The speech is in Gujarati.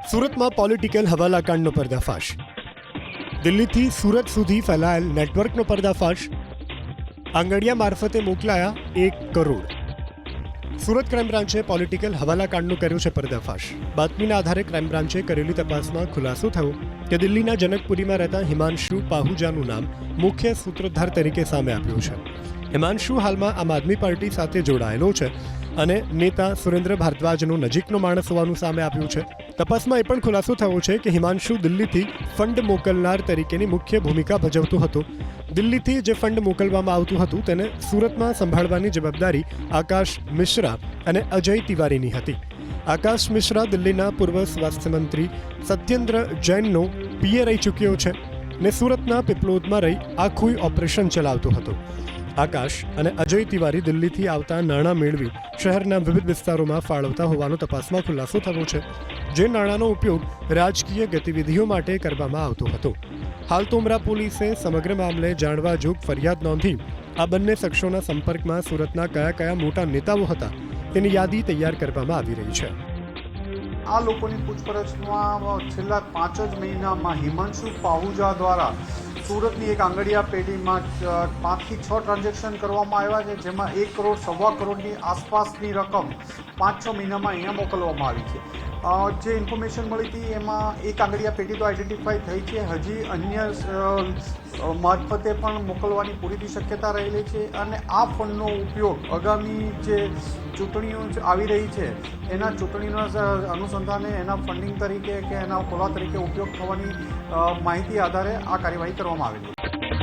સુરતમાં પોલિટિકલ હવાલાકાંડનો પર્દાફાશ. દિલ્હીથી સુરત સુધી ફેલાયેલ નેટવર્કનો પર્દાફાશ. આંગડિયા મારફતે મોકલાયા 1 કરોડ. સુરત ક્રાઇમ બ્રાન્ચે પોલિટિકલ હવાલાકાંડનું કર્યું છે પર્દાફાશ. બાતમીના આધારે ક્રાઇમ બ્રાન્ચે કરેલી તપાસમાં ખુલાસો થયો કે દિલ્હીના જનકપુરીમાં રહેતા હિમાંશુ પાહુજાનું નામ મુખ્ય સૂત્રધાર તરીકે સામે આવ્યું છે. હિમાંશુ હાલમાં આમ આદમી પાર્ટી સાથે જોડાયેલો છે અને નેતા સુરેન્દ્ર ભારદ્વાજનો નજીકનો માણસ હોવાનું સામે આવ્યું છે. તપાસમાં એ પણ ખુલાસો થયો છે કે હિમાંશુ દિલ્હીથી ફંડ મોકલનાર તરીકેની મુખ્ય ભૂમિકા ભજવતો હતો. દિલ્હીથી જે ફંડ મોકલવામાં આવતું હતું તેને સુરતમાં સંભાળવાની જવાબદારી આકાશ મિશ્રા અને અજય તિવારીની હતી. આકાશ મિશ્રા દિલ્હીના પૂર્વ સ્વાસ્થ્ય મંત્રી સત્યેન્દ્ર જૈનનો પીએ રહી ચૂક્યો છે ને સુરતના પીપલોદમાં રહી આખું ઓપરેશન ચલાવતો હતો. આકાશ અને અજય તિવારી દિલ્હીથી આવતા નાણાં મેળવી શહેરના વિવિધ વિસ્તારોમાં ફાળવતા હોવાનો તપાસમાં ખુલાસો થયો છે. જે નાણાંનો ઉપયોગ રાજકીય ગતિવિધિઓ માટે કરવામાં આવતો હતો. હાલ તોમરા પોલીસે સમગ્ર મામલે જાણવા જોગ ફરિયાદ નોંધી આ બંને શખ્સોના સંપર્કમાં સુરતના કયા મોટા નેતાઓ હતા તેની યાદી તૈયાર કરવામાં આવી રહી છે. આ લોકોની પૂછપરછમાં છેલ્લા 5 જ મહિનામાં હિમાંશુ પાહુજા દ્વારા સુરતની એક આંગડિયા પેઢીમાં 5 થી 6 ટ્રાન્ઝેક્શન કરવામાં આવ્યા છે, જેમાં 1 કરોડ, 1.25 કરોડની આસપાસની રકમ 5-6 મહિનામાં અહીંયા મોકલવામાં આવી છે. જે ઇન્ફોર્મેશન મળી હતી એમાં એક આંગડિયા પેઢી તો આઈડેન્ટિફાઈ થઈ છે. હજી અન્ય મારફતે પણ મોકલવાની પૂરી શક્યતા રહેલી છે અને આ ફંડનો ઉપયોગ આગામી જે ચૂંટણીઓ આવી રહી છે એના ચૂંટણીના અનુસંધાને એના ફંડિંગ તરીકે કે એના ખોલા તરીકે ઉપયોગ થવાની માહિતી આધારે આ કાર્યવાહી કરવામાં આવેલી છે.